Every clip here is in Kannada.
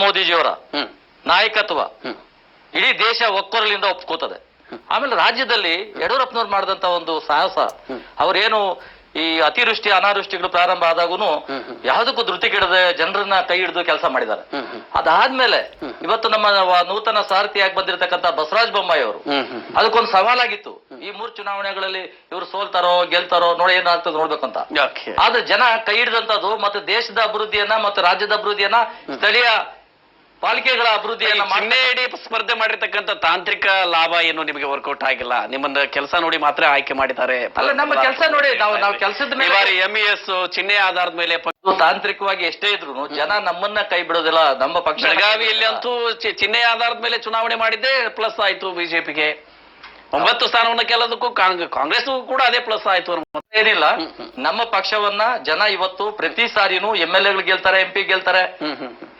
ಮೋದಿಜಿಯವರ ನಾಯಕತ್ವ ಇಡೀ ದೇಶ ಒಕ್ಕೊರಲಿಂದ ಒಪ್ಕೋತದೆ. ಆಮೇಲೆ ರಾಜ್ಯದಲ್ಲಿ ಯಡಿಯೂರಪ್ಪನವ್ರು ಮಾಡಿದಂತ ಒಂದು ಸಾಹಸ, ಅವರೇನು ಈ ಅತಿವೃಷ್ಟಿ ಅನಾವೃಷ್ಟಿಗಳು ಪ್ರಾರಂಭ ಆದಾಗೂ ಯಾವುದಕ್ಕೂ ಧೃತಿಗೆಡದೆ ಜನರನ್ನ ಕೈ ಹಿಡಿದು ಕೆಲಸ ಮಾಡಿದ್ದಾರೆ. ಅದಾದ್ಮೇಲೆ ಇವತ್ತು ನಮ್ಮ ನೂತನ ಸಾರಥಿಯಾಗಿ ಬಂದಿರತಕ್ಕಂತ ಬಸವರಾಜ ಬೊಮ್ಮಾಯಿ ಅವರು, ಅದಕ್ಕೊಂದು ಸವಾಲಾಗಿತ್ತು, ಈ 3 ಚುನಾವಣೆಗಳಲ್ಲಿ ಇವರು ಸೋಲ್ತಾರೋ ಗೆಲ್ತಾರೋ ನೋಡಿ ಏನಾಗ್ತದೆ ನೋಡ್ಬೇಕಂತ. ಆದ್ರೆ ಜನ ಕೈ ಹಿಡಿದಂತದ್ದು ಮತ್ತೆ ದೇಶದ ಅಭಿವೃದ್ಧಿಯನ್ನ ಮತ್ತೆ ರಾಜ್ಯದ ಅಭಿವೃದ್ಧಿಯನ್ನ ಸ್ಥಳೀಯ ಪಾಲಿಕೆಗಳ ಅಭಿವೃದ್ಧಿಯನ್ನ ಚಿಹ್ನೆಯಡಿ ಸ್ಪರ್ಧೆ ಮಾಡಿರ್ತಕ್ಕಂಥ ತಾಂತ್ರಿಕ ಲಾಭ ಏನು ನಿಮಗೆ ವರ್ಕೌಟ್ ಆಗಿಲ್ಲ, ನಿಮ್ಮನ್ನ ಕೆಲಸ ನೋಡಿ ಮಾತ್ರ ಆಯ್ಕೆ ಮಾಡಿದ್ದಾರೆ. ಅಲ್ಲ, ನಮ್ಮ ಕೆಲಸ ನೋಡಿ ನಾವು ಕೆಲಸದ ಮೇಲೆ MES ಚಿಹ್ನೆ ಆಧಾರದ ಮೇಲೆ ತಾಂತ್ರಿಕವಾಗಿ ಎಷ್ಟೇ ಇದ್ರು ಜನ ನಮ್ಮನ್ನ ಕೈ ಬಿಡೋದಿಲ್ಲ. ನಮ್ಮ ಪಕ್ಷ ಬೆಳಗಾವಿಯಲ್ಲಿ ಅಂತೂ ಚಿಹ್ನೆ ಆಧಾರದ ಮೇಲೆ ಚುನಾವಣೆ ಮಾಡಿದ್ದೆ ಪ್ಲಸ್ ಆಯ್ತು ಬಿಜೆಪಿಗೆ. 9 ಸ್ಥಾನವನ್ನ ಗೆಲ್ಲೋದಕ್ಕೂ ಕಾಂಗ್ರೆಸ್ ಕೂಡ ಅದೇ ಪ್ಲಸ್ ಆಯ್ತು. ಏನಿಲ್ಲ, ನಮ್ಮ ಪಕ್ಷವನ್ನ ಜನ ಇವತ್ತು ಪ್ರತಿ ಸಾರಿನೂ MLA ಗೆಲ್ತಾರೆ, MP ಗೆಲ್ತಾರೆ.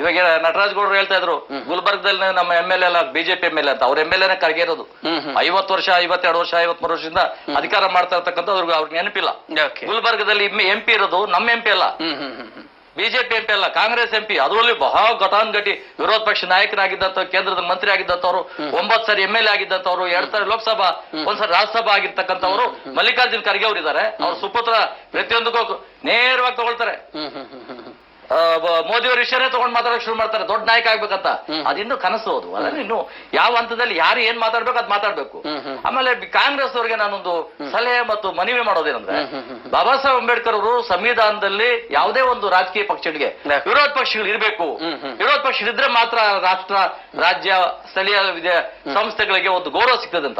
ಇವಾಗ ನಟರಾಜ್ ಗೌಡರು ಹೇಳ್ತಾ ಇದ್ರು, ಗುಲ್ಬರ್ಗದಲ್ಲಿ ನಮ್ಮ MLA ಅಲ್ಲ ಬಿಜೆಪಿ MLA ಅಂತ. ಅವ್ರ MLA ಕರ್ಗೆ ಇರೋದು 50 ವರ್ಷ 52 ವರ್ಷ 53 ವರ್ಷದಿಂದ ಅಧಿಕಾರ ಮಾಡ್ತಾ ಇರ್ತಕ್ಕಂಥ ಅವ್ರಿಗೆ ನೆನಪಿಲ್ಲ. ಗುಲ್ಬರ್ಗದಲ್ಲಿ MP ಇರೋದು ನಮ್ಮ MP ಅಲ್ಲ, ಬಿಜೆಪಿ MP ಅಲ್ಲ, ಕಾಂಗ್ರೆಸ್ MP. ಅದರಲ್ಲಿ ಬಹಳ ಘಟಾನುಘಟಿ ವಿರೋಧ ಪಕ್ಷ ನಾಯಕರಾಗಿದ್ದಂತ, ಕೇಂದ್ರದ ಮಂತ್ರಿ ಆಗಿದ್ದಂತವ್ರು, 9 ಸಾರಿ MLA ಆಗಿದ್ದಂತವ್ರು, 2 ಸಾರಿ ಲೋಕಸಭಾ, 1 ಸಾರಿ ರಾಜ್ಯಸಭಾ ಆಗಿರ್ತಕ್ಕಂಥವ್ರು ಮಲ್ಲಿಕಾರ್ಜುನ್ ಖರ್ಗೆ ಅವರು ಇದ್ದಾರೆ. ಅವ್ರ ಸುಪುತ್ರ ಪ್ರತಿಯೊಂದಕ್ಕೂ ನೇರವಾಗಿ ತಗೊಳ್ತಾರೆ. ಮೋದಿ ಅವ್ರ ವಿಷಯನೇ ತಗೊಂಡ್ ಮಾತಾಡಕ್ ಶುರು ಮಾಡ್ತಾರೆ, ದೊಡ್ಡ ನಾಯಕ ಆಗ್ಬೇಕಂತ. ಅದಿನ್ನು ಕನಸು. ಅದು ಅದನ್ನ ಇನ್ನು ಯಾವ ಹಂತದಲ್ಲಿ ಯಾರು ಏನ್ ಮಾತಾಡ್ಬೇಕು ಅದ್ ಮಾತಾಡ್ಬೇಕು. ಆಮೇಲೆ ಕಾಂಗ್ರೆಸ್ ಅವ್ರಿಗೆ ನಾನೊಂದು ಸಲಹೆ ಮತ್ತು ಮನವಿ ಮಾಡೋದೇನಂದ್ರೆ, ಬಾಬಾ ಸಾಹೇಬ್ ಅಂಬೇಡ್ಕರ್ ಅವರು ಸಂವಿಧಾನದಲ್ಲಿ ಯಾವುದೇ ಒಂದು ರಾಜಕೀಯ ಪಕ್ಷಗಳಿಗೆ ವಿರೋಧ ಪಕ್ಷಗಳು ಇರಬೇಕು, ವಿರೋಧ ಪಕ್ಷಗಳಿದ್ರೆ ಮಾತ್ರ ರಾಷ್ಟ್ರ, ರಾಜ್ಯ, ಸ್ಥಳೀಯ ಸಂಸ್ಥೆಗಳಿಗೆ ಒಂದು ಗೌರವ ಸಿಗ್ತದೆ ಅಂತ.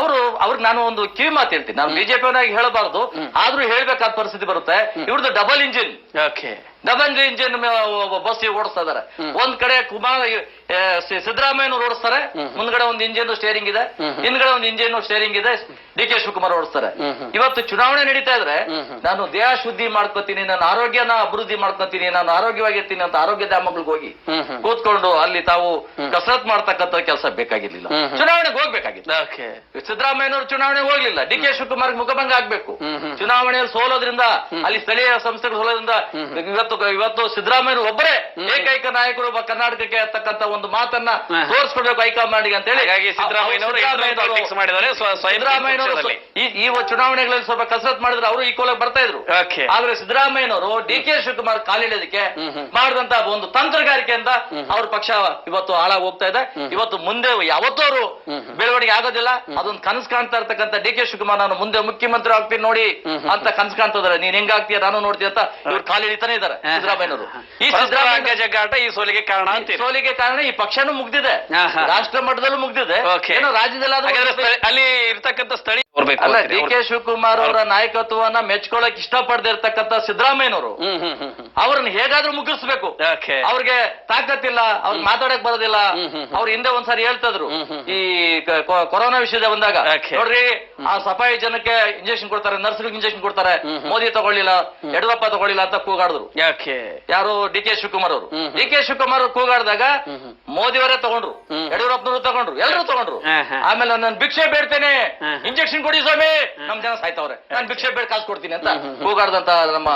ಅವ್ರಿಗೆ ನಾನು ಒಂದು ಕಿವಿ ಮಾತು ಹೇಳ್ತೀನಿ. ನಾನು ಬಿಜೆಪಿಯವನಾಗಿ ಹೇಳಬಾರ್ದು, ಆದ್ರೂ ಹೇಳ್ಬೇಕಾದ ಪರಿಸ್ಥಿತಿ ಬರುತ್ತೆ. ಇವ್ರದ್ದು ಡಬಲ್ ಇಂಜಿನ್ ಬಸ್ ಓಡಿಸ್ತಾ ಇದಾರೆ. ಒಂದ್ ಕಡೆ ಸಿದ್ದರಾಮಯ್ಯನವ್ರು ಓಡಿಸ್ತಾರೆ, ಮುಂದ್ಗಡೆ ಒಂದು ಇಂಜಿನ್ ಸ್ಟೇರಿಂಗ್ ಇದೆ, ಹಿಂದ್ಗಡೆ ಒಂದು ಇಂಜಿನ್ ಸ್ಟೇರಿಂಗ್ ಇದೆ, DK ಶಿವಕುಮಾರ್ ಓಡಿಸ್ತಾರೆ. ಇವತ್ತು ಚುನಾವಣೆ ನಡೀತಾ ಇದ್ರೆ ನಾನು ದೇಹ ಶುದ್ಧಿ ಮಾಡ್ಕೋತೀನಿ, ನನ್ನ ಆರೋಗ್ಯನ ಅಭಿವೃದ್ಧಿ ಮಾಡ್ಕೋತೀನಿ, ನಾನು ಆರೋಗ್ಯವಾಗಿರ್ತೀನಿ ಅಂತ ಆರೋಗ್ಯ ಧಾಮಗಳಿಗೆ ಹೋಗಿ ಕೂತ್ಕೊಂಡು ಅಲ್ಲಿ ತಾವು ಕಸರತ್ ಮಾಡ್ತಕ್ಕಂಥ ಕೆಲಸ ಬೇಕಾಗಿರ್ಲಿಲ್ಲ. ಚುನಾವಣೆಗೆ ಹೋಗ್ಬೇಕಾಗಿತ್ತು. ಸಿದ್ದರಾಮಯ್ಯನವರು ಚುನಾವಣೆಗೆ ಹೋಗ್ಲಿಲ್ಲ, DK ಶಿವಕುಮಾರ್ ಮುಖಭಂಗ ಆಗ್ಬೇಕು. ಚುನಾವಣೆಯಲ್ಲಿ ಸೋಲೋದ್ರಿಂದ, ಅಲ್ಲಿ ಸ್ಥಳೀಯ ಸಂಸ್ಥೆಗಳು ಸೋಲೋದ್ರಿಂದ ಇವತ್ತು ಸಿದ್ದರಾಮಯ್ಯ ಒಬ್ಬರೇ ಏಕೈಕ ನಾಯಕರು ಕರ್ನಾಟಕಕ್ಕೆ ಅಂತಕ್ಕಂಥ ಒಂದು ಮಾತನ್ನ ತೋರಿಸ್ಕೊಡ್ಬೇಕು ಹೈಕಮಾಂಡ್ಗೆ ಅಂತ ಹೇಳಿ ಸಿದ್ದರಾಮಯ್ಯನವರು ಈ ಚುನಾವಣೆಗಳಲ್ಲಿ ಸ್ವಲ್ಪ ಕಸರತ್ ಮಾಡಿದ್ರೆ ಅವರು ಈಕ್ವಲ್ ಆಗಿ ಬರ್ತಾ ಇದ್ರು. ಆದ್ರೆ ಸಿದ್ದರಾಮಯ್ಯನವರು DK ಶಿವಕುಮಾರ್ ಕಾಲಿಡೋದಕ್ಕೆ ಮಾಡಿದಂತ ಒಂದು ತಂತ್ರಗಾರಿಕೆಯಿಂದ ಅವ್ರ ಪಕ್ಷ ಇವತ್ತು ಹಾಳಾಗಿ ಹೋಗ್ತಾ ಇದೆ. ಇವತ್ತು ಮುಂದೆ ಯಾವತ್ತೂ ಅವರು ಬೆಳವಣಿಗೆ ಆಗೋದಿಲ್ಲ. ಅದೊಂದು ಕನಸು ಕಾಣ್ತಾ ಇರ್ತಕ್ಕಂಥ DK ಶಿವಕುಮಾರ್, ನಾನು ಮುಂದೆ ಮುಖ್ಯಮಂತ್ರಿ ಆಗ್ತೀನಿ ನೋಡಿ ಅಂತ ಕನಸು ಕಾಣ್ತಾ ಇದಾರೆ. ನೀನ್ ಹೆಂಗಾಗ್ತೀಯ ನಾನು ನೋಡ್ತೀನಿ ಅಂತ ಇವ್ರು ಕಾಲಿಡಿತಾನೆ ಇದ್ದಾರೆ ಸಿದ್ದರಾಮಯ್ಯನವರು. ಈ ಸಿದ್ದರಾಮಯ್ಯ ಜಗ್ಗಾಟ ಈ ಸೋಲಿಗೆ ಕಾರಣ ಅಂತ. ಸೋಲಿಗೆ ಕಾರಣ ಈ ಪಕ್ಷನೂ ಮುಗ್ದಿದೆ, ರಾಷ್ಟ್ರ ಮಟ್ಟದಲ್ಲೂ ಮುಗ್ದಿದೆ, ಏನೋ ರಾಜ್ಯದಲ್ಲಿ ಅಲ್ಲಿ ಇರ್ತಕ್ಕಂಥ ಸ್ಥಳೀಯ ಅಲ್ಲ. DK ಶಿವಕುಮಾರ್ ಅವರ ನಾಯಕತ್ವವನ್ನ ಮೆಚ್ಕೊಳಕ್ ಇಷ್ಟಪಡದೆ ಇರ್ತಕ್ಕಂಥ ಸಿದ್ದರಾಮಯ್ಯನವರು ಅವ್ರನ್ನ ಹೇಗಾದ್ರೂ ಮುಗಿಸ್ಬೇಕು. ಅವ್ರಿಗೆ ತಾಕತ್ತಿಲ್ಲ, ಅವ್ರಿಗೆ ಮಾತಾಡಕ್ ಬರೋದಿಲ್ಲ. ಅವ್ರು ಹಿಂದೆ ಒಂದ್ಸಾರಿ ಹೇಳ್ತಿದ್ರು, ಈ ಕೊರೋನಾ ವಿಷಯದ ಬಂದಾಗ, ನೋಡ್ರಿ ಆ ಸಫಾಯಿ ಜನಕ್ಕೆ ಇಂಜೆಕ್ಷನ್ ಕೊಡ್ತಾರೆ, ನರ್ಸ್ಗಳಿಗೆ ಇಂಜೆಕ್ಷನ್ ಕೊಡ್ತಾರೆ, ಮೋದಿ ತಗೊಳ್ಳಿಲ್ಲ, ಯಡಿಯೂರಪ್ಪ ತಗೊಳ್ಳಿಲ್ಲ ಅಂತ ಕೂಗಾಡಿದ್ರು. ಯಾರು? DK ಶಿವಕುಮಾರ್ ಅವರು. DK ಶಿವಕುಮಾರ್ ಅವರು ಕೂಗಾಡಿದಾಗ ಮೋದಿಯವರೇ ತಗೊಂಡ್ರು, ಯಡಿಯೂರಪ್ಪನವರು ತಗೊಂಡ್ರು, ಎಲ್ಲರೂ ತಗೊಂಡ್ರು. ಆಮೇಲೆ ನಾನು ಭಿಕ್ಷೆ ಬೇಡ್ತೇನೆ, ಇಂಜೆಕ್ಷನ್ ಕೊಡಿ ಸ್ವಾಮಿ, ನಮ್ ಜನ ಸಾಯ್ತವ್ರೆ, ನಾನು ಭಿಕ್ಷೆ ಬೇಡ ಕಾಸು ಕೊಡ್ತೀನಿ ಅಂತ ಕೂಗಾಡ್ದಂತ ನಮ್ಮ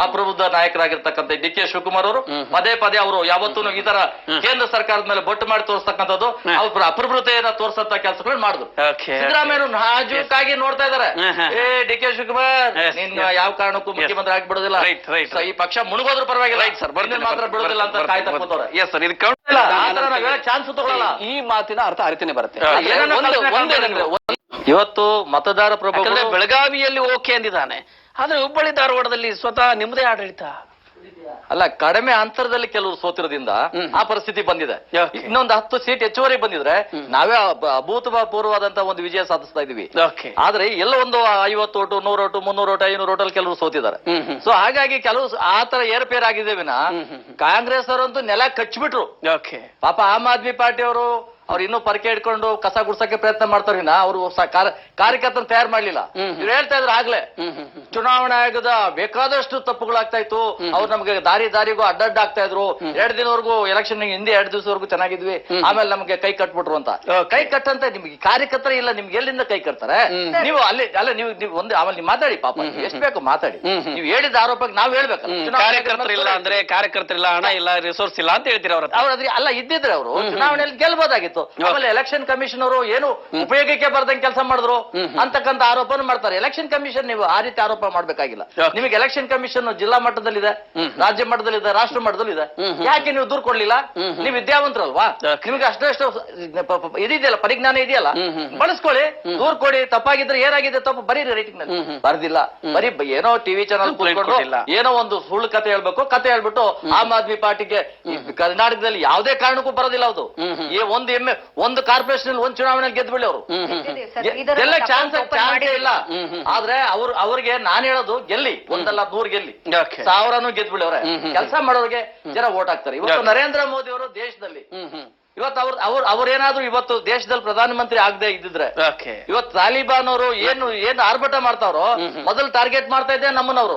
ಅಪ್ರಬುದ್ಧ ನಾಯಕರಾಗಿರ್ತಕ್ಕಂಥ DK ಶಿವಕುಮಾರ್ ಅವರು ಪದೇ ಪದೇ ಅವರು ಯಾವತ್ತೂ ಈ ತರ ಕೇಂದ್ರ ಸರ್ಕಾರದ ಮೇಲೆ ಬೊಟ್ಟು ಮಾಡಿ ತೋರಿಸ್ತಕ್ಕಂಥದ್ದು, ಅವ್ರ ಅಪ್ರಬುದ್ಧತೆಯನ್ನ ತೋರಿಸಂತ ಕೆಲಸಗಳು ಮಾಡಿದ್ರು. ಸಿದ್ದರಾಮಯ್ಯರು ನಾಜೂಕಾಗಿ ನೋಡ್ತಾ ಇದಾರೆ, DK ಶಿವಕುಮಾರ್ ನೀನ್ ಯಾವ ಕಾರಣಕ್ಕೂ ಮುಖ್ಯಮಂತ್ರಿ ಆಗ್ಬಿಡೋದಿಲ್ಲ, ಈ ಪಕ್ಷ ಮುಳುಗೋದ್ರ ಪರವಾಗಿಲ್ಲ, ಮಾತ್ರ ಬಿಡೋದಿಲ್ಲ ಅಂತ ಕಾಯ್ತಾ ಕೂತವ್ರೆ. ಚಾನ್ಸ್ ತಗೊಳ್ಳಲ್ಲ. ಈ ಮಾತಿನ ಅರ್ಥ ಅರಿತೇನೆ ಬರುತ್ತೆ. ಇವತ್ತು ಮತದಾರ ಪ್ರಭು ಬೆಳಗಾವಿಯಲ್ಲಿ ಓಕೆ ಅಂದಿದ್ದಾನೆ, ಆದ್ರೆ ಹುಬ್ಬಳ್ಳಿ ಧಾರವಾಡದಲ್ಲಿ ಸ್ವತಃ ನಿಮ್ಮದೇ ಆಡಳಿತ ಅಲ್ಲ, ಕಡಿಮೆ ಅಂತರದಲ್ಲಿ ಕೆಲವರು ಸೋತಿರೋದ್ರಿಂದ ಆ ಪರಿಸ್ಥಿತಿ ಬಂದಿದೆ. ಇನ್ನೊಂದು 10 ಸೀಟ್ ಹೆಚ್ಚುವರಿ ಬಂದಿದ್ರೆ ನಾವೇ ಅಭೂತಪೂರ್ವವಾದಂತಹ ಒಂದು ವಿಜಯ ಸಾಧಿಸ್ತಾ ಇದೀವಿ. ಆದ್ರೆ ಎಲ್ಲ ಒಂದು 50 ಓಟು, 100 ಓಟು, 300 ಓಟು, 500 ಓಟಲ್ಲಿ ಕೆಲವರು ಸೋತಿದ್ದಾರೆ. ಸೊ ಹಾಗಾಗಿ ಕೆಲವು ಆತರ ಏರ್ಪೇರ್ ಆಗಿದ್ದೇವಿನ ಕಾಂಗ್ರೆಸ್ ಅವರಂತೂ ನೆಲ ಕಚ್ಚಿಬಿಟ್ರು. ಪಾಪ ಆಮ್ ಆದ್ಮಿ ಪಾರ್ಟಿ ಅವರು ಅವ್ರು ಇನ್ನೂ ಪರಕೆ ಇಟ್ಕೊಂಡು ಕಸ ಗುಡ್ಸಕ್ಕೆ ಪ್ರಯತ್ನ ಮಾಡ್ತಾರೆ ವಿನ ಅವರು ಕಾರ್ಯಕರ್ತನ ತಯಾರು ಮಾಡ್ಲಿಲ್ಲ. ಇವ್ರು ಹೇಳ್ತಾ ಇದ್ರು ಆಗ್ಲೇ ಚುನಾವಣಾ ಆಯೋಗದ ಬೇಕಾದಷ್ಟು ತಪ್ಪುಗಳಾಗ್ತಾ ಇತ್ತು, ಅವ್ರು ನಮ್ಗೆ ದಾರಿಗೂ ಅಡ್ಡಡ್ಡ ಆಗ್ತಾ ಇದ್ರು, 2 ದಿನವರೆಗೂ ಎಲೆಕ್ಷನ್ ಹಿಂದೆ 2 ದಿವಸವರೆಗೂ ಚೆನ್ನಾಗಿದ್ವಿ, ಆಮೇಲೆ ನಮ್ಗೆ ಕೈ ಕಟ್ಬಿಟ್ರು ಅಂತ. ಕೈ ಕಟ್ಟಂತ ನಿಮ್ಗೆ ಕಾರ್ಯಕರ್ತರ ಇಲ್ಲ, ನಿಮ್ಗೆ ಎಲ್ಲಿಂದ ಕೈ ಕಟ್ತಾರೆ? ನೀವು ಅಲ್ಲ ನೀವು ಒಂದು ಆಮೇಲೆ ನೀವು ಮಾತಾಡಿ, ಪಾಪ ಎಷ್ಟು ಬೇಕು ಮಾತಾಡಿ. ನೀವು ಹೇಳಿದ ಆರೋಪಕ್ಕೆ ನಾವ್ ಹೇಳ್ಬೇಕಲ್ಲ, ಕಾರ್ಯಕರ್ತರಿಲ್ಲ ಅಂದ್ರೆ ಕಾರ್ಯಕರ್ತರಿಲ್ಲ, ಹಣ ಇಲ್ಲ, ರಿಸೋರ್ಸ್ ಇಲ್ಲ ಅಂತ ಹೇಳ್ತೀರ ಅವ್ರ ಅವ್ರದ್ರಿ ಅಲ್ಲ ಇದ್ದಿದ್ರೆ ಅವರು ಚುನಾವಣೆಯಲ್ಲಿ ಗೆಲ್ಬೋದಾಗಿತ್ತು. ಆಮೇಲೆ ಎಲೆಕ್ಷನ್ ಕಮಿಷನ್ ಅವರು ಏನು ಉಪಯೋಗಕ್ಕೆ ಬರ್ದಂಗೆ ಕೆಲಸ ಮಾಡಿದ್ರು ಅಂತಕ್ಕಂಥ ಆರೋಪನ ಮಾಡ್ತಾರೆ. ಎಲೆಕ್ಷನ್ ಕಮಿಷನ್ ನೀವು ಆ ರೀತಿ ಆರೋಪ ಮಾಡ್ಬೇಕಾಗಿಲ್ಲ. ನಿಮಗೆ ಎಲೆಕ್ಷನ್ ಕಮಿಷನ್ ಜಿಲ್ಲಾ ಮಟ್ಟದಲ್ಲಿದೆ, ರಾಜ್ಯ ಮಟ್ಟದಲ್ಲಿದೆ, ರಾಷ್ಟ್ರ ಮಟ್ಟದಲ್ಲಿದೆ. ಯಾಕೆ ನೀವು ದೂರ ಕೊಡ್ಲಿಲ್ಲ? ನೀವು ವಿದ್ಯಾವಂತರಲ್ವಾ, ನಿಮಗೆ ಅಷ್ಟು ಇದೆಯಲ್ಲ, ಪರಿಜ್ಞಾನ ಇದೆಯಲ್ಲ, ಬಳಸ್ಕೊಳ್ಳಿ, ದೂರ ಕೊಡಿ. ತಪ್ಪಾಗಿದ್ರೆ ಏನಾಗಿದೆ ತಪ್ಪು ಬರೀರಿ ರೈಟಿಂಗ್ ನಲ್ಲಿ. ಬರ್ದಿಲ್ಲ, ಬರೀ ಏನೋ ಟಿವಿ ಚಾನಲ್ ಏನೋ ಒಂದು ಸುಳ್ಳು ಕತೆ ಹೇಳ್ಬೇಕು, ಕತೆ ಹೇಳ್ಬಿಟ್ಟು ಆಮ್ ಆದ್ಮಿ ಪಾರ್ಟಿಗೆ ಕರ್ನಾಟಕದಲ್ಲಿ ಯಾವುದೇ ಕಾರಣಕ್ಕೂ ಬರೋದಿಲ್ಲ. ಅದು ಒಂದು ಕಾರ್ಪೊರೇಷನ್ ಒಂದು ಚುನಾವಣೆಯಲ್ಲಿ ಗೆದ್ಬಿಡಿ ಅವರು, ಎಲ್ಲ ಚಾನ್ಸ್ ಇಲ್ಲ. ಆದ್ರೆ ಅವ್ರಿಗೆ ನಾನ್ ಹೇಳೋದು ಗೆಲ್ಲಿ, ಒಂದಲ್ಲ 100 ಗೆಲ್ಲಿ, 1000 ಗೆದ್ಬಿಡಿ ಅವ್ರೆ. ಕೆಲಸ ಮಾಡೋರಿಗೆ ಜನ ವೋಟ್ ಹಾಕ್ತಾರೆ. ಇವತ್ತು ನರೇಂದ್ರ ಮೋದಿ ಅವರು ದೇಶದಲ್ಲಿ ಇವತ್ತು ಅವ್ರೇನಾದ್ರು ಇವತ್ತು ದೇಶದಲ್ಲಿ ಪ್ರಧಾನಮಂತ್ರಿ ಆಗದೆ ಇದ್ದಿದ್ರೆ, ಇವತ್ತು ತಾಲಿಬಾನ್ ಅವರು ಏನು ಆರ್ಭಟ ಮಾಡ್ತಾವ್ರೋ ಮೊದಲು ಟಾರ್ಗೆಟ್ ಮಾಡ್ತಾ ಇದ್ದೆ ನಮ್ಮನವರು.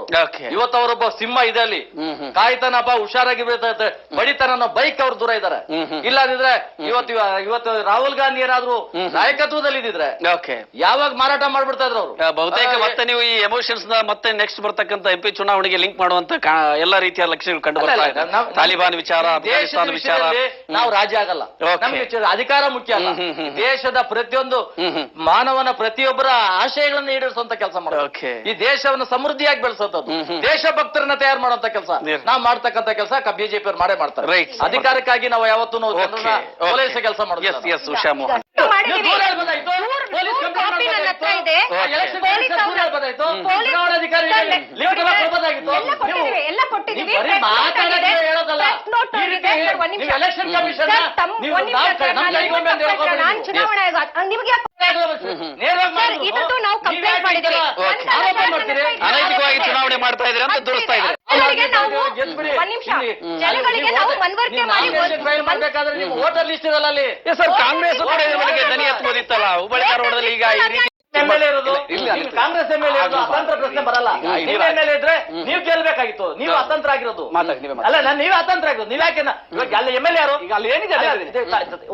ಇವತ್ತು ಅವರೊಬ್ಬ ಸಿಂಹ ಇದೆ ಅಲ್ಲಿ, ಕಾಯ್ತಾನಪ್ಪ, ಹುಷಾರಾಗಿ ಬಡಿತಾನ ಬೈಕ್ ಅವ್ರು ದೂರ ಇದಾರೆ. ಇಲ್ಲದಿದ್ರೆ ಇವತ್ತು ರಾಹುಲ್ ಗಾಂಧಿ ಏನಾದ್ರು ನಾಯಕತ್ವದಲ್ಲಿ ಇದ್ದಿದ್ರೆ ಯಾವಾಗ ಮಾರಾಟ ಮಾಡ್ಬಿಡ್ತಾ ಇದ್ರು ಅವರು. ಬಹುತೇಕ ಮತ್ತೆ ನೀವು ಈ ಎಮೋಷನ್ಸ್ ಮತ್ತೆ ನೆಕ್ಸ್ಟ್ ಬರ್ತಕ್ಕಂಥ MP ಚುನಾವಣೆಗೆ ಲಿಂಕ್ ಮಾಡುವಂತ ಎಲ್ಲಾ ರೀತಿಯ ಲಕ್ಷಣಗಳು ಕಂಡು ಬರ್ತಾ ಇದೆ. ತಾಲಿಬಾನ್ ವಿಚಾರ, ಅಫ್ಘಾನಿಸ್ತಾನ ವಿಚಾರ, ನಾವು ರಾಜ್ಯ ಆಗಲ್ಲ, ನಮ್ಗೆ ಅಧಿಕಾರ ಮುಖ್ಯ ಅಲ್ಲ. ದೇಶದ ಪ್ರತಿಯೊಂದು ಮಾನವನ ಪ್ರತಿಯೊಬ್ಬರ ಆಶಯಗಳನ್ನು ಈಡೇರಿಸುವಂತ ಕೆಲಸ ಮಾಡೋದು, ಈ ದೇಶವನ್ನು ಸಮೃದ್ಧಿಯಾಗಿ ಬೆಳೆಸೋದು, ದೇಶಭಕ್ತರನ್ನ ತಯಾರು ಮಾಡುವಂತ ಕೆಲಸ ನಾವು ಮಾಡ್ತಕ್ಕಂಥ ಕೆಲಸ ಬಿಜೆಪಿ ಅವ್ರು ಮಾಡೇ ಮಾಡ್ತಾರೆ. ಅಧಿಕಾರಕ್ಕಾಗಿ ನಾವು ಯಾವತ್ತೂ ಪೊಲೀಸ್ ಕೆಲಸ ಮಾಡೋದು. ಉಷಾ ಮೋಹನ್ ಅನೈತಿಕವಾಗಿ ಚುನಾವಣೆ ಮಾಡ್ತಾ ಇದ್ರೆ ಅಂತ ತೋರಿಸ್ತಾ ಇದ್ರೆ ಮಾಡ್ಬೇಕಾದ್ರೆ ನೀವು ವೋಟರ್ ಲಿಸ್ಟ್ ಇರಲ್ಲ ಅಲ್ಲಿ. ಸರ್, ಕಾಂಗ್ರೆಸ್ ಕೂಡ ಇದ್ರ ಬಗ್ಗೆ ದನಿ ಎತ್ತುವುದಿತ್ತಲ್ಲ ಹುಬ್ಬಳ್ಳಿ ಧಾರವಾಡದಲ್ಲಿ. ಈಗ ಈ ರೀತಿ MLA ಇರೋದು, ಕಾಂಗ್ರೆಸ್ MLA ಇರೋದು, ಅತಂತ್ರ ಪ್ರಶ್ನೆ ಬರಲ್ಲ. MLA ಇದ್ರೆ ನೀವು ಗೆಲ್ಬೇಕಾಗಿತ್ತು, ನೀವು ಅತಂತ್ರ ಆಗಿರೋದು. ಅಲ್ಲ, ನೀವೇ ಅತಂತ್ರ ಆಗಿರೋದು. ನೀವ್ ಯಾಕೆ ಇವಾಗ ಅಲ್ಲಿ MLA ಯಾರು? ಈಗ ಅಲ್ಲಿ ಏನಿದೆ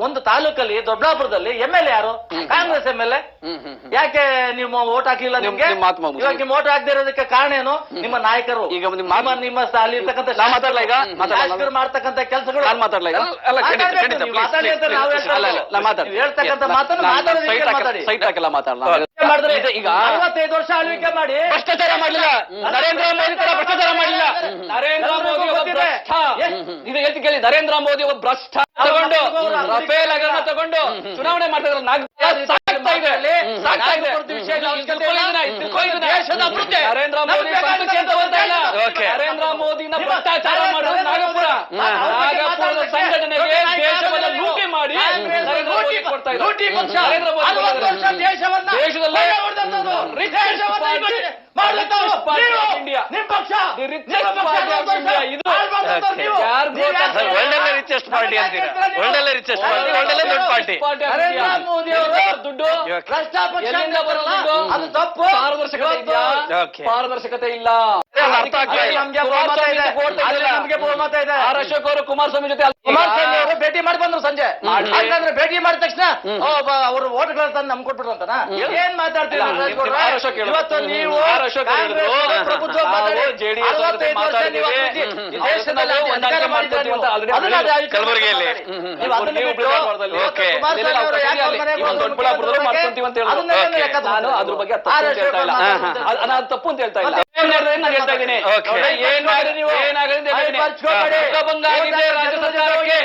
ಒಂದು ತಾಲೂಕಲ್ಲಿ ದೊಡ್ಡಾಪುರದಲ್ಲಿ MLA ಯಾರು? ಕಾಂಗ್ರೆಸ್ MLA. ಯಾಕೆ ನೀವು ವೋಟ್ ಹಾಕ್ಲಿಲ್ಲ? ನಿಮ್ಗೆ ಇವಾಗ ನೀವು ವೋಟ್ ಹಾಕದೇ ಇರೋದಕ್ಕೆ ಕಾರಣ ಏನು? ನಿಮ್ಮ ನಾಯಕರು, ಈಗ ನಿಮ್ಮ ಅಲ್ಲಿ ಇರ್ತಕ್ಕಂಥ ಶಾಸಕರು ಮಾಡ್ತಕ್ಕಂಥ ಕೆಲಸಗಳು. ನಾನು ಮಾತಾಡ್ಲಾ ಈಗ? ಹೇಳ್ತಕ್ಕಂಥ ಮಾತನ್ನು ಮಾತಾಡಿ, ಸೈಟ್ ಹಾಕೆಲ್ಲ ಮಾತಾಡಲ್ಲ. ಈಗ 65 ವರ್ಷ ಆಳ್ವಿಕೆ ಮಾಡಿ ಭ್ರಷ್ಟಾಚಾರ ಮಾಡಲಿಲ್ಲ. ನರೇಂದ್ರ ಮೋದಿ ತರ ಭ್ರಷ್ಟಾಚಾರ ಮಾಡಲಿಲ್ಲ. ನರೇಂದ್ರ ಮೋದಿ ಇದು ಹೇಳ್ತಿ ಕೇಳಿ. ನರೇಂದ್ರ ಮೋದಿ ಒಬ್ಬ ಭ್ರಷ್ಟ ತಗೊಂಡು ರಫೇಲ್ ಹಗರಣ ತಗೊಂಡು ಚುನಾವಣೆ ಮಾಡ್ತಿದ್ರು. ದೇಶದ ಅಭಿವೃದ್ಧಿ ನರೇಂದ್ರ ಮೋದಿ ನರೇಂದ್ರ ಮೋದಿನ ಭ್ರಷ್ಟಾಚಾರ ಮಾಡೋದು ನಾಗಪುರ. ನಾಗಪುರದ ಸಂಘಟನೆಗೆ ದೇಶವನ್ನು ಲೂಟಿ ಮಾಡಿ ನರೇಂದ್ರ ಮೋದಿ ಕೊಡ್ತಾ ಇದ್ದಾರೆ. ನರೇಂದ್ರ ಮೋದಿ ದೇಶದಲ್ಲಿ ಒಳ್ಳೆ ರಿಚೆಸ್ಟ್ ಪಾರ್ಟಿ ಅಂತೀರಾ? ಒಳ್ಳೆ ರಿಚೆಸ್ಟ್ ಪಾರ್ಟಿ, ಒಳ್ಳೆ ದೊಡ್ಡ ಪಾರ್ಟಿ. ನರೇಂದ್ರ ಮೋದಿ ಅವರು ದುಡ್ಡು ಅದು ತಪ್ಪು. ಪಾರದರ್ಶಕತೆ ಇಲ್ಲ. ನಮ್ಗೆ ಬಹುಮತ ಇದೆ. ಆರ್ ಅಶೋಕ್ ಅವರು ಕುಮಾರಸ್ವಾಮಿ ಜೊತೆ ಕುಮಾರಸ್ವಾಮಿ ಅವರು ಭೇಟಿ ಮಾಡಿ ಬಂದ್ರು ಸಂಜೆ. ಯಾಕಂದ್ರೆ ಭೇಟಿ ಮಾಡಿದ ತಕ್ಷಣ ಅವರು ಓಟ್ಗಳ ತಂದು ನಮ್ಗೆ ಕೊಟ್ಬಿಟ್ರು ಅಂತನ ಏನ್ ಮಾತಾಡ್ತೀವಿ? ಇವತ್ತು ನೀವು ಪ್ರಭುತ್ವ ಕಲಬುರಗಿಯಲ್ಲಿ ಅದ್ರ ಬಗ್ಗೆ ತಪ್ಪು ಅಂತ ಹೇಳ್ತಾ ಇಲ್ಲ. ನಾನು ಹೇಳ್ತಾ ಇದ್ದೀನಿ ರಾಜ್ಯ ಸರ್ಕಾರಕ್ಕೆ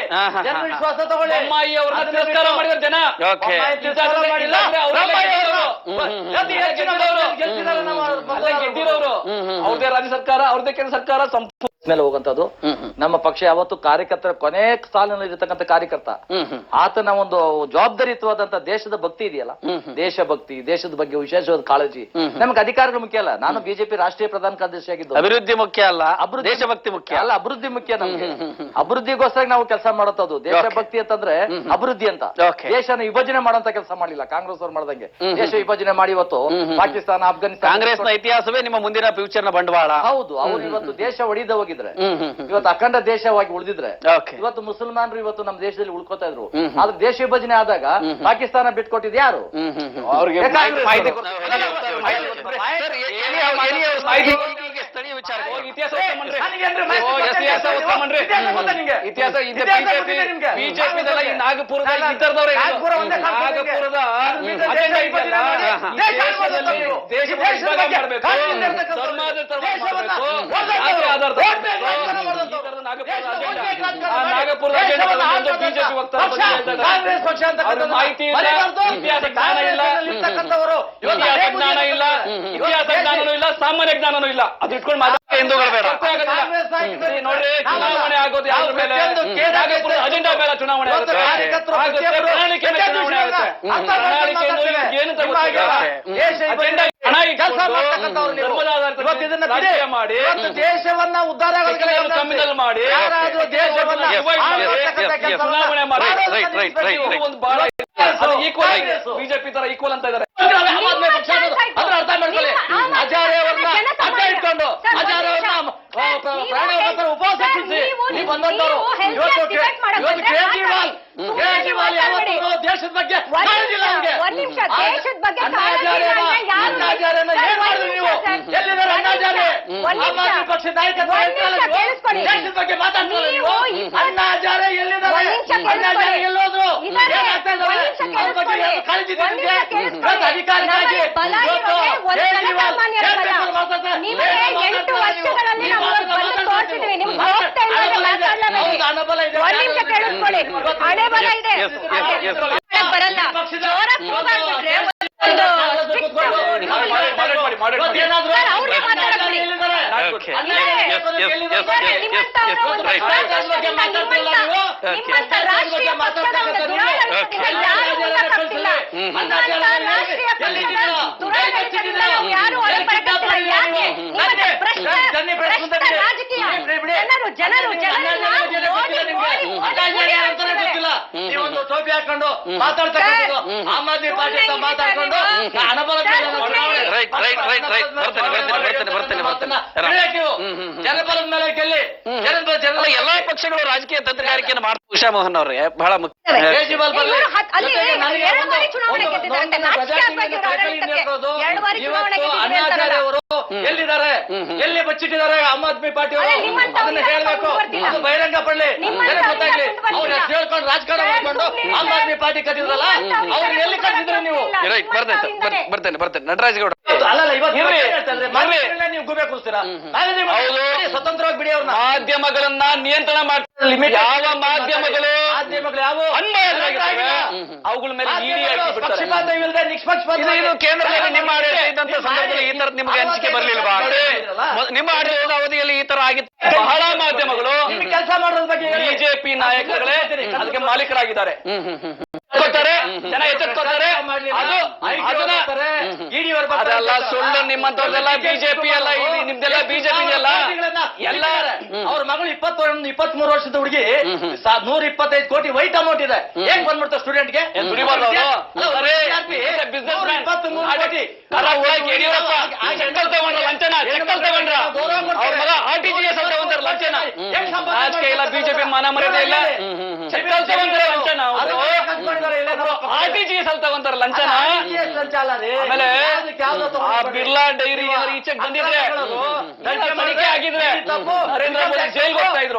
ವಿಶ್ವಾಸ ತಗೊಳ್ಳಿ. ಅಮ್ಮಾಯಿ ಅವರನ್ನ ತಿರಸ್ಕಾರ ಮಾಡಿದ ಜನ ಗೆದ್ದಿರೋರು ಅವ್ರದೇ ರಾಜ್ಯ ಸರ್ಕಾರ, ಅವ್ರದೇ ಕೇಂದ್ರ ಸರ್ಕಾರ ಮೇಲೆ ಹೋಗುವಂತದ್ದು. ನಮ್ಮ ಪಕ್ಷ ಯಾವತ್ತು ಕಾರ್ಯಕರ್ತರ ಕೊನೆ ಸಾಲಿನಲ್ಲಿ ಇರತಕ್ಕಂಥ ಕಾರ್ಯಕರ್ತ ಆತನ ಒಂದು ಜವಾಬ್ದಾರಿಯುತವಾದಂತ ದೇಶದ ಭಕ್ತಿ ಇದೆಯಲ್ಲ, ದೇಶ ಭಕ್ತಿ, ದೇಶದ ಬಗ್ಗೆ ವಿಶೇಷವಾದ ಕಾಳಜಿ. ನಮ್ಗೆ ಅಧಿಕಾರಗಳು ಮುಖ್ಯ ಅಲ್ಲ. ನಾನು ಬಿಜೆಪಿ ರಾಷ್ಟ್ರೀಯ ಪ್ರಧಾನ ಕಾರ್ಯದರ್ಶಿ ಆಗಿದ್ದು. ಅಭಿವೃದ್ಧಿ ಮುಖ್ಯ ಅಲ್ಲ, ದೇಶಭಕ್ತಿ ಮುಖ್ಯ ಅಲ್ಲ. ಅಭಿವೃದ್ಧಿ ಮುಖ್ಯ ನಮ್ಗೆ. ಅಭಿವೃದ್ಧಿಗೋಸ್ಕರ ನಾವು ಕೆಲಸ ಮಾಡುತ್ತದು. ದೇಶಭಕ್ತಿ ಅಂತಂದ್ರೆ ಅಭಿವೃದ್ಧಿ ಅಂತ. ದೇಶನ ವಿಭಜನೆ ಮಾಡುವಂತ ಕೆಲಸ ಮಾಡಿಲ್ಲ ಕಾಂಗ್ರೆಸ್ ಅವ್ರು ಮಾಡ್ದಂಗೆ. ದೇಶ ವಿಭಜನೆ ಮಾಡಿ ಇವತ್ತು ಪಾಕಿಸ್ತಾನ, ಅಫ್ಘಾನಿಸ್ತಾನ, ಕಾಂಗ್ರೆಸ್ನ ಇತಿಹಾಸವೇ ನಿಮ್ಮ ಮುಂದಿನ ಫ್ಯೂಚರ್ ನ ಬಂಡವಾಳ. ಹೌದು. ಅವ್ರು ಇವತ್ತು ದೇಶ ಒಡೆದ ಹೋಗಿದ್ರೆ, ಇವತ್ತು ಅಖಂಡ ದೇಶವಾಗಿ ಉಳಿದಿದ್ರೆ, ಇವತ್ತು ಮುಸಲ್ಮಾನರು ಇವತ್ತು ನಮ್ಮ ದೇಶದಲ್ಲಿ ಉಳ್ಕೋತಾ ಇದ್ರು. ಆದ್ರೆ ದೇಶ ವಿಭಜನೆ ಆದಾಗ ಪಾಕಿಸ್ತಾನ ಬಿಟ್ಕೊಟ್ಟಿದ್ ಯಾರು? ಅವ್ರಿಗೆ ಸ್ಥಳೀಯ ವಿಚಾರ ಇತಿಹಾಸ ಬಿಜೆಪಿ ನಾಗಪುರದ ಇತರದವರೇ ನಾಗಪುರದ ನಾಗಪುರದ ಬಿಜೆಪಿ ಮಾಹಿತಿ ಇಲ್ಲ, ಇತಿಹಾಸ ಜ್ಞಾನ ಇಲ್ಲ, ಇತಿಹಾಸ ಜ್ಞಾನ ಇಲ್ಲ, ಇತಿಹಾಸ ಜ್ಞಾನನೂ ಇಲ್ಲ, ಸಾಮಾನ್ಯ ಜ್ಞಾನನೂ ಇಲ್ಲ. ಅದು ಇಟ್ಕೊಂಡು ಮಾತಾಡ ಹಿಂದೂಗಳ ಬೇಡ ನೋಡ್ರಿ. ಚುನಾವಣೆ ಆಗೋದು ಯಾರ ಮೇಲೆ? ನಾಗಪುರದ ಅಜೆಂಡಾ ಮೇಲೆ ಚುನಾವಣೆ ಆಗುತ್ತೆ, ಪ್ರಣಾಳಿಕೆ ಮೇಲೆ ಚುನಾವಣೆ ಆಗುತ್ತೆ. ಪ್ರಣಾಳಿಕೆ ಏನು ಅಜೆಂಡಾ ಹಣ ಮಾಡಿ ದೇಶವನ್ನ ಉದ್ಧಾರ ಕಮ್ಮಿನಲ್ಲಿ ಮಾಡಿ ಚುನಾವಣೆ ಮಾಡಿ ಒಂದು ಬಹಳ ಈಕ್ವಲ್ ಬಿಜೆಪಿ ತರ ಈಕ್ವಲ್ ಅಂತ ಇದ್ದಾರೆ. ಅದ್ರ ಅರ್ಥ ಮಾಡ್ಕೊಳ್ಳಿ. ಹಜಾರೆ ಅವ್ರನ್ನ ಅಡ್ಡ ಇಟ್ಕೊಂಡು ಹಜಾರೆ ಅವ್ರನ್ನ ಉಪವಾಸ ಕೂರಿಸಿ ನೀವು ಬಂದವರು ಇವತ್ತು ಕೇಜ್ರಿವಾಲ್ ಯಾವತ್ತೂ ದೇಶದ ಬಗ್ಗೆ ಕಾಳಜಿಲ್ಲ. ಅಣ್ಣಾಚಾರ್ಯನ ಏನ್ ಮಾಡಿದ್ರಿ ನೀವು? ಎಲ್ಲಿದ್ದಾರೆ ಅಣ್ಣಾಚಾರ್ಯ? ಆಮ್ ಆದ್ಮಿ ಪಕ್ಷದ ನಾಯಕತ್ವ ದೇಶದ ಬಗ್ಗೆ ಮಾತಾಡ್ತಾರೆ ನೀವು. ಅಣ್ಣಾಚಾರ್ಯ ಎಲ್ಲಿದ್ದಾರೆ? ಅಣ್ಣಾಚಾರ್ಯ ಎಲ್ಲೋದ್ರು? ಏನಾಗ್ತಾ ಇದ್ದಾರೆ? ಅವ್ರ ಬಗ್ಗೆ ಕಾಳಜಿ ಅಧಿಕಾರಿಯಾಗಿ ನೀವೊಂದು ಟೋಪಿ ಹಾಕೊಂಡು ಮಾತಾಡ್ತಕ್ಕಂಥದ್ದು ಆಮ್ ಆದ್ಮಿ ಪಾರ್ಟಿ ಅಂತ ಮಾತಾಡ್ಕೊಂಡು ಜನಪರದ ಮೇಲೆ ಗೆಲ್ಲಿ ಎಲ್ಲಾ ಪಕ್ಷಗಳು ರಾಜಕೀಯ ತಂತ್ರಗಾರಿಕೆಯನ್ನು ಮಾಡ್ತಾರೆ. ಉಷಾ ಮೋಹನ್ ಅವ್ರಿಗೆ ಬಹಳ ಮುಖ್ಯ. ಅಣ್ಣಾಚಾರ್ಯ ಅವರು ಎಲ್ಲಿದ್ದಾರೆ? ಎಲ್ಲಿ ಬಚ್ಚಿಟ್ಟಿದ್ದಾರೆ ಆಮ್ ಆದ್ಮಿ ಪಾರ್ಟಿ ಅವರು? ಅದನ್ನ ಹೇಳ್ಬೇಕು. ಅದು ಬಹಿರಂಗ ಪಡ್ಲಿ, ಗೊತ್ತಾಗ್ಲಿ. ಅವ್ರು ಹೇಳ್ಕೊಂಡು ರಾಜಕಾರಣ ಮಾಡ್ಕೊಂಡು ಆಮ್ ಆದ್ಮಿ ಪಾರ್ಟಿ ಕಟ್ಟಿದ್ರಲ್ಲ, ಅವ್ರು ಎಲ್ಲಿ ಕಟ್ಟಿದ್ರೆ ನೀವು? ಬರ್ತೇನೆ ನಟರಾಜ್ ಗೌಡ. ಅಲ್ಲಲ್ಲ, ಇವತ್ತು ನೀವು ಗುಬೆ ಕೂರಿಸ್ತೀರಾ? ಸ್ವತಂತ್ರವಾಗಿ ಬಿಡಿ ಅವ್ರನ್ನ. ಮಾಧ್ಯಮಗಳನ್ನ ನಿಯಂತ್ರಣ ಮಾಡ್ತಾರೆ. ಲಿಮಿಟ್ ಯಾವ ಮಾಧ್ಯಮಗಳು ಯಾವ ಅವುಗಳ ಮೇಲೆ ಪಕ್ಷಪಾತ ಇಲ್ಲದೆ ನಿಷ್ಪಕ್ಷಪಾತ ಕೇಂದ್ರದಲ್ಲಿ ನಿಮ್ಮ ಆಡಳಿತ ಇದ್ದಂತ ಸಂದರ್ಭದಲ್ಲಿ ಈ ತರ ನಿಮ್ಗೆ ಹಂಚಿಕೆ ಬರ್ಲಿಲ್ವಾ? ನಿಮ್ಮ ಆಡಳಿತದ ಅವಧಿಯಲ್ಲಿ ಈ ತರ ಆಗಿತ್ತು. ಬಹಳ ಮಾಧ್ಯಮಗಳು ಕೆಲಸ ಮಾಡೋದ್ರ ಬಗ್ಗೆ ಬಿಜೆಪಿ ನಾಯಕರುಗಳೇ ಅದಕ್ಕೆ ಮಾಲೀಕರಾಗಿದ್ದಾರೆ. ಜನ ಎಚ್ಚೆತ್ಕೊತಾರೆ. ಅದೆಲ್ಲ ಸುಳ್ಳು. ನಿಮ್ಮಂತವ್ರದೆಲ್ಲ ಬಿಜೆಪಿ ಅಲ್ಲ, ನಿಮ್ದೆಲ್ಲ ಬಿಜೆಪಿ ಅಲ್ಲ. ಎಲ್ಲ ಅವ್ರ ಮಗಳು 23 ವರ್ಷದ ಹುಡುಗಿ 125 ಕೋಟಿ ವೈಟ್ ಅಮೌಂಟ್ ಇದೆ. ಹೇಗ್ ಬಂದ್ಬಿಡ್ತಾರೆ ಸ್ಟೂಡೆಂಟ್ಗೆ? ಬಿಜೆಪಿ ಮಾನ ಮರ್ಯಾದೆ ಇಲ್ಲ. RTGS ಅಲ್ಲಿ ತಗೊಂತಾರ ಲಂಚನ. ಆಮೇಲೆ ಬಿರ್ಲಾ ಡೈರಿ ಈಚೆಗೆ ಬಂದಿದ್ರೆ ತನಿಖೆ ಆಗಿದ್ರೆ ನರೇಂದ್ರ ಮೋದಿ ಜೈಲ್ಗೆ ಹೋಗ್ತಾ ಇದ್ರು.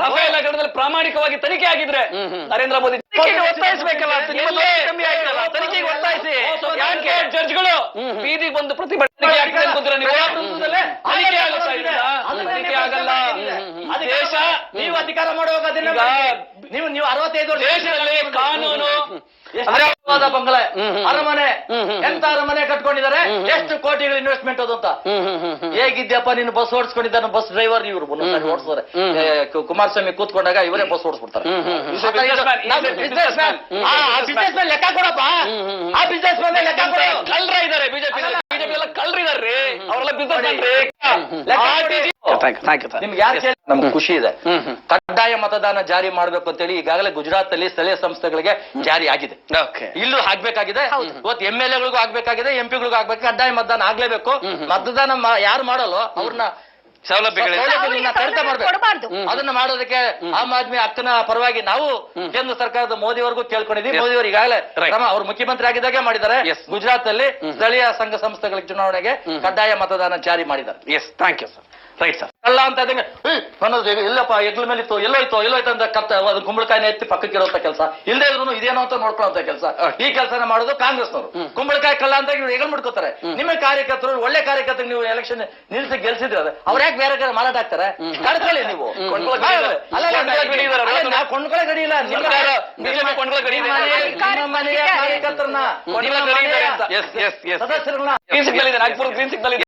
ರಫೇಲ್ ಹಗರಣದಲ್ಲಿ ಪ್ರಾಮಾಣಿಕವಾಗಿ ತನಿಖೆ ಆಗಿದ್ರೆ ನರೇಂದ್ರ ಮೋದಿ ಒತ್ತಾಯಿಸಬೇಕಲ್ಲ. ಕಮ್ಮಿ ಆಗಿರಲ್ಲ, ತನಿಖೆಗೆ ಒತ್ತಾಯಿಸಿ. ಯಾಕೆ ಜಡ್ಜ್ಗಳು ಬೀದಿಗೆ ಬಂದು ಪ್ರತಿಭಟನೆ ಆಗ್ತದೆ ಅನ್ಕೊಂತೀರ ನೀವು? ತನಿಖೆ ಆಗುತ್ತಾ ಇಲ್ಲ, ತನಿಖೆ ಆಗಲ್ಲ. ದೇಶ ನೀವು ಅಧಿಕಾರ ಮಾಡುವಾಗ ನೀವು 65 ದೇಶದಲ್ಲಿ ಕಾನೂನು ಎಷ್ಟು ಬಂಗಲೆ ಅರಮನೆ ಎಂತ ಅರಮನೆ ಕಟ್ಕೊಂಡಿದ್ದಾರೆ, ಎಷ್ಟು ಕೋಟಿಗಳ ಇನ್ವೆಸ್ಟ್ಮೆಂಟ್ ಅದು ಅಂತ. ಹೇಗಿದ್ಯಪ್ಪ ನೀನು ಬಸ್ ಓಡಿಸ್ಕೊಂಡಿದ್ದಾನೆ, ಬಸ್ ಡ್ರೈವರ್ ಇವರು ಓಡಿಸ್ತಾರೆ. ಕುಮಾರಸ್ವಾಮಿ ಕೂತ್ಕೊಂಡಾಗ ಇವರೇ ಬಸ್ ಓಡಿಸ್ಬಿಡ್ತಾರೆ. ಬಿಸ್ನೆಸ್ ಮ್ಯಾನ್ ಲೆಕ್ಕ ಕೊಡಪ್ಪ, ಆ ಬಿಸ್ನೆಸ್ ಮ್ಯಾನ್ ಲೆಕ್ಕ ಕೊಡ. ಕಳ್ರ ಇದಾರೆ ಬಿಜೆಪಿ ಎಲ್ಲ ಕಳ್ರಿದಾರ್ರಿ, ಅವರೆಲ್ಲ ಬಿಸ್ನೆಸ್ ನಿಮ್ಗೆ ಯಾಕೆ ನಮ್ಗೆ ಖುಷಿ ಇದೆ. ಕಡ್ಡಾಯ ಮತದಾನ ಜಾರಿ ಮಾಡ್ಬೇಕು ಅಂತೇಳಿ ಈಗಾಗಲೇ ಗುಜರಾತ್ ಅಲ್ಲಿ ಸ್ಥಳೀಯ ಸಂಸ್ಥೆಗಳಿಗೆ ಜಾರಿ ಆಗಿದೆ. ಇಲ್ಲೂ ಆಗ್ಬೇಕಾಗಿದೆ, ಇವತ್ತು MLA ಗಳಿಗೂ ಆಗ್ಬೇಕಾಗಿದೆ, MP ಗಳಿಗೂ ಆಗ್ಬೇಕು. ಕಡ್ಡಾಯ ಮತದಾನ ಆಗ್ಲೇಬೇಕು. ಮತದಾನ ಯಾರು ಮಾಡಲ್ಲೋ ಅವ್ರನ್ನ ಸೌಲಭ್ಯಗಳನ್ನ ಕಡಿತ ಮಾಡ್ಬೇಕು. ಅದನ್ನ ಮಾಡೋದಕ್ಕೆ ಆಮ್ ಆದ್ಮಿ ಹಕ್ಕನ ಪರವಾಗಿ ನಾವು ಕೇಂದ್ರ ಸರ್ಕಾರದ ಮೋದಿವರೆಗೂ ಕೇಳ್ಕೊಂಡಿದ್ದೀವಿ. ಮೋದಿಯವರು ಈಗಾಗಲೇ ಕ್ರಮ, ಅವರು ಮುಖ್ಯಮಂತ್ರಿ ಆಗಿದ್ದಾಗೆ ಮಾಡಿದ್ದಾರೆ. ಗುಜರಾತ್ ಅಲ್ಲಿ ಸ್ಥಳೀಯ ಸಂಘ ಸಂಸ್ಥೆಗಳ ಚುನಾವಣೆಗೆ ಕಡ್ಡಾಯ ಮತದಾನ ಜಾರಿ ಮಾಡಿದ್ದಾರೆ. Yes, thank you sir. Right sir. ಅಲ್ಲ ಅಂತ ಇಲ್ಲಪ್ಪ ಎಗ್ಲ ಮೇಲೆ ಇತ್ತು, ಎಲ್ಲೋಯ್ತು ಅಂತ ಅದು ಕುಂಬಳಕಾಯಿನ ಎತ್ತಿ ಪಕ್ಕಕ್ಕೆ ಇರುವಂತ ಕೆಲಸ, ಇಲ್ಲದೆ ಇದ್ರು ಇದೇನೋ ಅಂತ ನೋಡ್ಕೊಳ್ಳುವಂತ ಕೆಲಸ, ಈ ಕೆಲಸನ ಮಾಡೋದು ಕಾಂಗ್ರೆಸ್ನವರು. ಕುಂಬಳಕಾಯಿ ಕಳ್ಳ ಅಂತ ಇವ್ರು ಹೆಗಲ್ ಮಾಡ್ಕೋತಾರೆ. ನಿಮ್ಮ ಕಾರ್ಯಕರ್ತರು, ಒಳ್ಳೆ ಕಾರ್ಯಕರ್ತರು ನೀವು ಎಲೆಕ್ಷನ್ ನಿಲ್ಸಿ ಗೆಲ್ಸಿದ್ರೆ ಅವ್ರ ಯಾಕೆ ಬೇರೆ ಕಡೆ ಮಾರಾಟ ಆಗ್ತಾರೆ? ಕಡ್ಕೊಳ್ಳಿ ನೀವು. ನಾವು ಕೊಂಡ್ಕೊಳ್ಳೋ ಗಡಿ ಇಲ್ಲ, ಮನೆಯ ಕಾರ್ಯಕರ್ತರನ್ನ, ಸದಸ್ಯರನ್ನ